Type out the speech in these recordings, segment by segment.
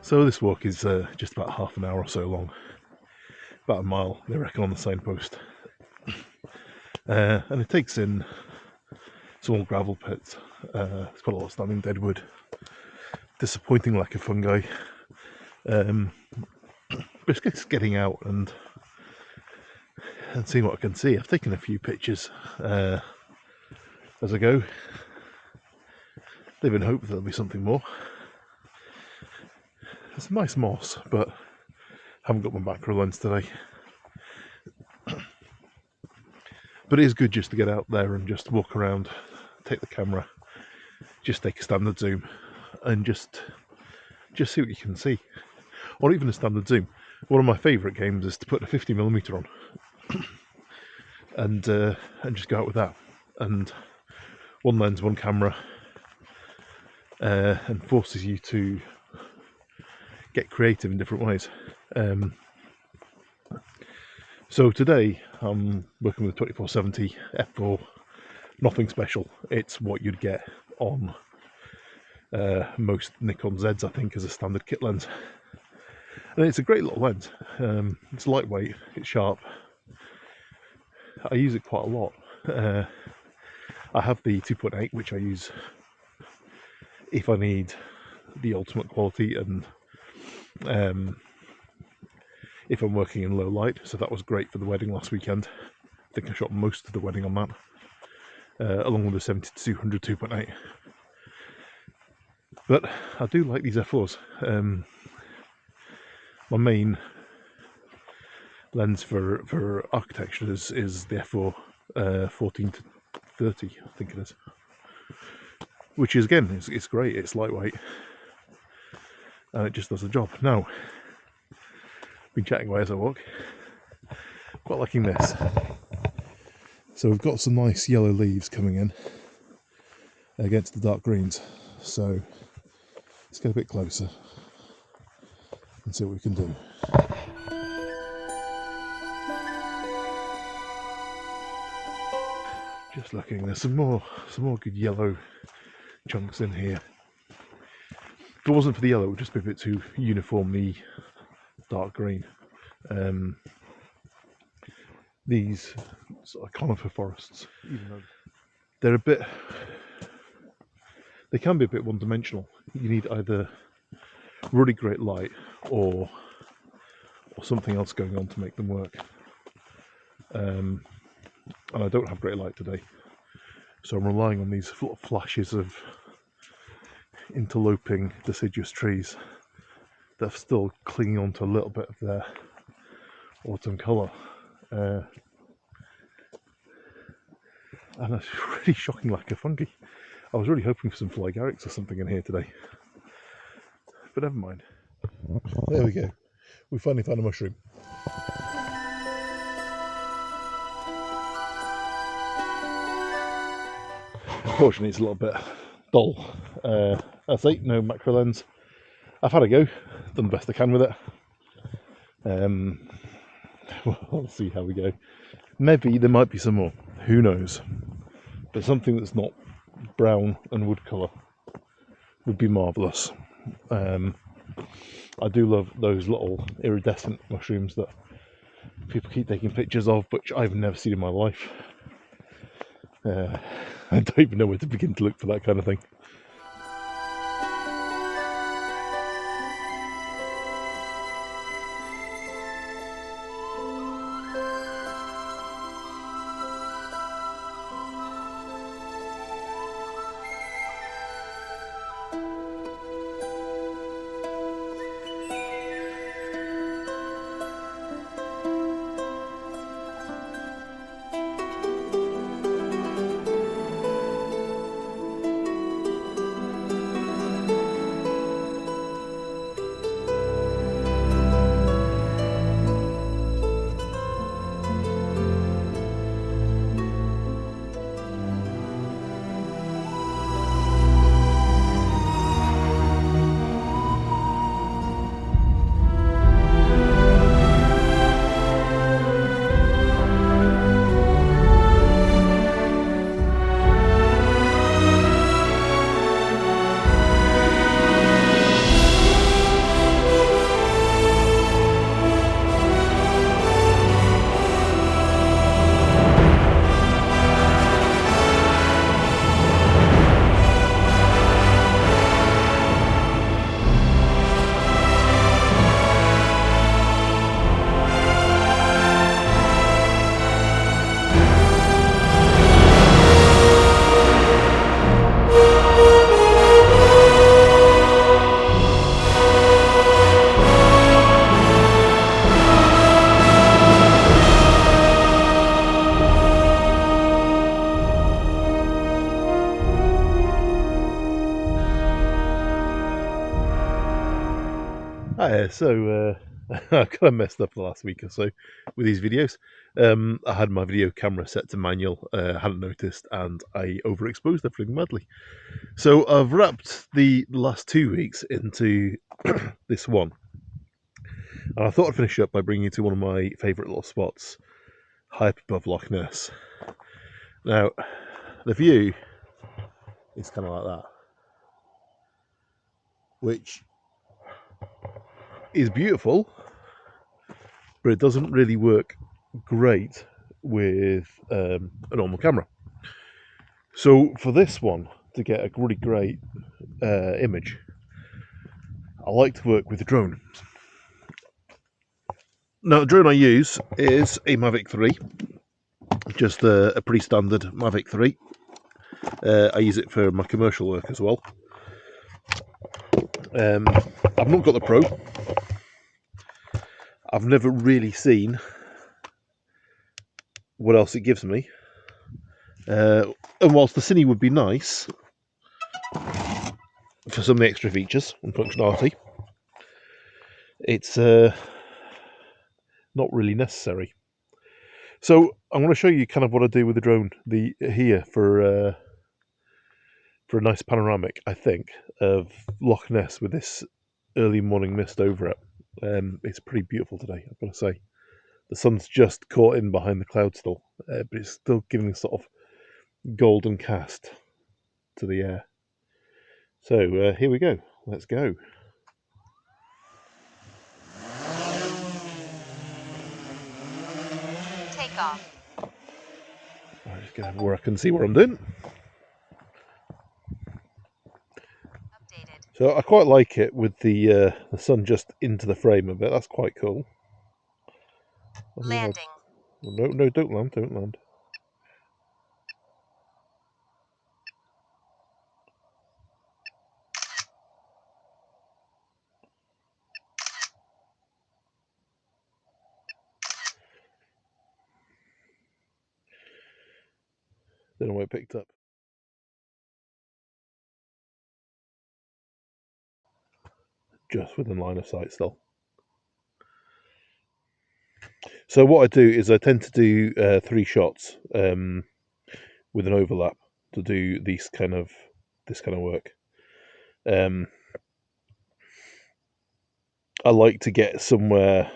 So this walk is just about half an hour or so long, about a mile, they reckon, on the signpost. And it takes in small gravel pits. It's quite a lot of standing deadwood, disappointing lack of fungi. But it's just getting out and seeing what I can see. I've taken a few pictures as I go. Live in hope there'll be something more. It's nice moss, but haven't got my macro lens today. But it is good just to get out there and just walk around, take the camera, just take a standard zoom, and just see what you can see. Or even a standard zoom. One of my favourite games is to put a 50mm on and just go out with that. And one lens, one camera, and forces you to get creative in different ways. So today I'm working with 2470 f4, nothing special. It's what you'd get on most Nikon Zs, I think, as a standard kit lens. And it's a great little lens. It's lightweight, it's sharp. I use it quite a lot. I have the 2.8, which I use if I need the ultimate quality and if I'm working in low light. So that was great for the wedding last weekend. I think I shot most of the wedding on that, along with the 70-200 2.8. But I do like these f4s. My main lens for architecture is the f4 14-30, I think it is. Which is, again, it's great, it's lightweight, and it just does the job. Now, been chatting away as I walk, quite liking this. So we've got some nice yellow leaves coming in against the dark greens, so let's get a bit closer and see what we can do. Just looking, there's some more good yellow chunks in here. If it wasn't for the yellow, it would just be a bit too uniformly dark green. These sort of conifer forests, even though they can be a bit one-dimensional. You need either really great light or something else going on to make them work. And I don't have great light today, so I'm relying on these flashes of interloping deciduous trees that are still clinging on to a little bit of their autumn colour. And it's really shocking lack of fungi. I was really hoping for some flygarics or something in here today, but never mind. There we go. We finally found a mushroom. Unfortunately, it's a little bit dull. I say, no macro lens. I've had a go, done the best I can with it. We'll see how we go. Maybe there might be some more, who knows. But something that's not brown and wood colour would be marvellous. I do love those little iridescent mushrooms that people keep taking pictures of, which I've never seen in my life. I don't even know where to begin to look for that kind of thing. So I kind of messed up the last week or so with these videos. I had my video camera set to manual, hadn't noticed, and I overexposed everything madly. So I've wrapped the last 2 weeks into this one. And I thought I'd finish up by bringing you to one of my favourite little spots, high up above Loch Ness. Now, the view is kind of like that, which is beautiful, but it doesn't really work great with a normal camera. So for this one, to get a really great image, I like to work with a drone. Now, the drone I use is a Mavic 3, just a pretty standard Mavic 3. I use it for my commercial work as well. I've not got the Pro. I've never really seen what else it gives me. And whilst the Cine would be nice for some of the extra features and functionality, it's not really necessary. So I'm going to show you kind of what I do with the drone here for a nice panoramic, I think, of Loch Ness with this early morning mist over it. It's pretty beautiful today, I've got to say. The sun's just caught in behind the clouds still, but it's still giving a sort of golden cast to the air. So here we go. Let's go. Take off. I'll just get where I can see what I'm doing. Updated. So I quite like it with the sun just into the frame a bit. That's quite cool. Landing. No, don't land, don't land. Don't know why it picked up. Just within line of sight still. So what I do is I tend to do 3 shots with an overlap to do this kind of work. I like to get somewhere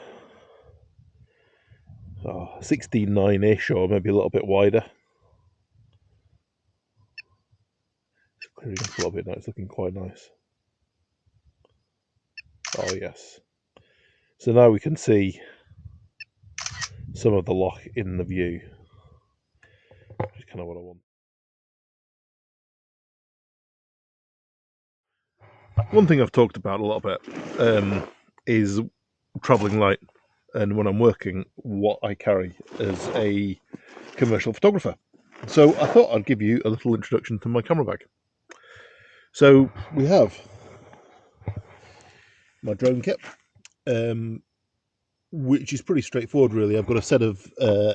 16:9-ish or maybe a little bit wider. It's clearing up a little bit now, it's looking quite nice. Oh yes. So now we can see some of the loch in the view, which is kind of what I want. One thing I've talked about a little bit is travelling light, and when I'm working, what I carry as a commercial photographer. So I thought I'd give you a little introduction to my camera bag. So we have my drone kit, which is pretty straightforward really. I've got a set of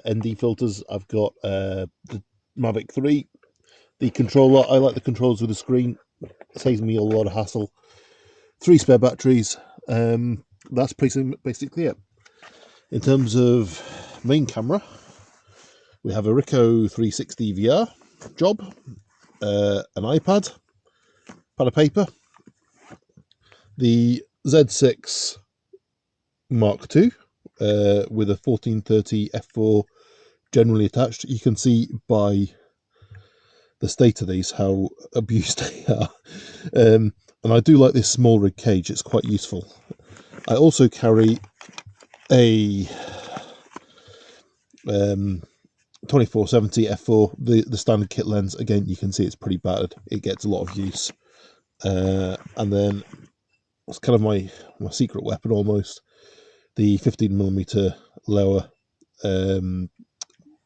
ND filters, I've got the Mavic 3, the controller. I like the controls with the screen, it saves me a lot of hassle. 3 spare batteries. That's basically it. In terms of main camera, we have a Ricoh 360 VR job, an iPad, pad of paper, the Z6 Mark II with a 1430 f4 generally attached. You can see by the state of these how abused they are. And I do like this small rig cage, it's quite useful. I also carry a 2470 f4, the standard kit lens. Again, you can see it's pretty battered, it gets a lot of use. And then it's kind of my secret weapon almost, the 15mm lower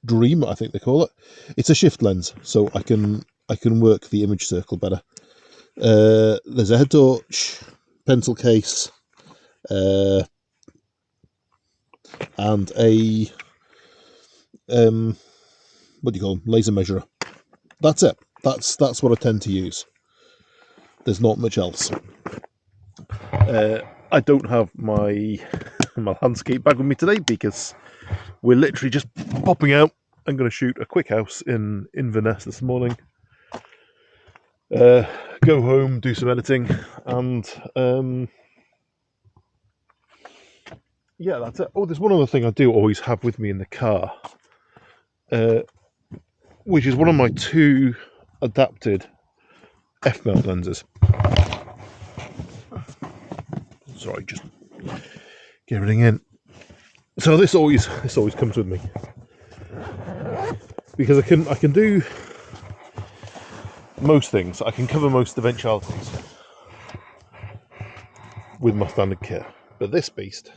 Dream, I think they call it. It's a shift lens, so I can work the image circle better. There's a head torch, pencil case, and a what do you call them? Laser measurer. That's it. That's what I tend to use. There's not much else. I don't have my my landscape bag with me today because we're literally just popping out. I'm going to shoot a quick house in Inverness this morning. Go home, do some editing, and yeah, that's it. Oh, there's one other thing I do always have with me in the car, uh, which is one of my two adapted f-mount lenses. Sorry, just get everything in. So this always comes with me because I can do most things. I can cover most eventualities with my standard kit, but this beast,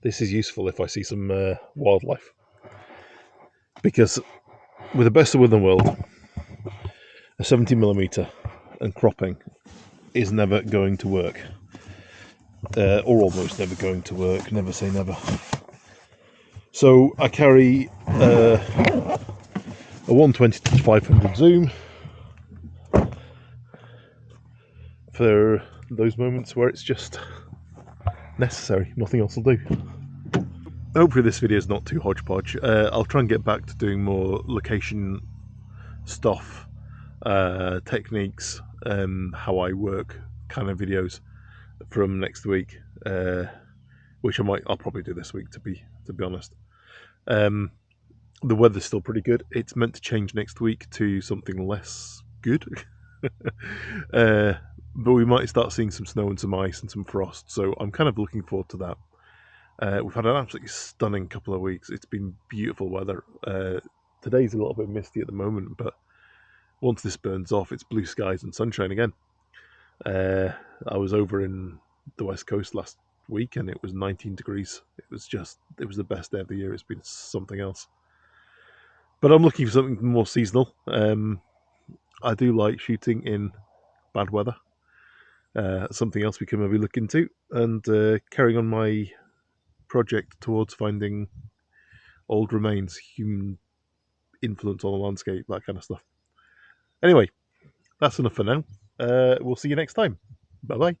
this is useful if I see some wildlife, because with the best of will in the world, a 70mm and cropping is never going to work, or almost never going to work. Never say never. So I carry a 120 to 500 zoom for those moments where it's just necessary. Nothing else will do. Hopefully this video is not too hodgepodge. I'll try and get back to doing more location stuff, techniques, how I work kind of videos from next week, which I'll probably do this week to be honest. The weather's still pretty good. It's meant to change next week to something less good. But we might start seeing some snow and some ice and some frost, so I'm kind of looking forward to that. We've had an absolutely stunning couple of weeks. It's been beautiful weather. Today's a little bit misty at the moment, but once this burns off, it's blue skies and sunshine again. I was over in the West Coast last week and it was 19 degrees. It was the best day of the year. It's been something else. But I'm looking for something more seasonal. I do like shooting in bad weather. Something else we can maybe look into, and carrying on my project towards finding old remains, human influence on the landscape, that kind of stuff. Anyway, that's enough for now. We'll see you next time. Bye bye.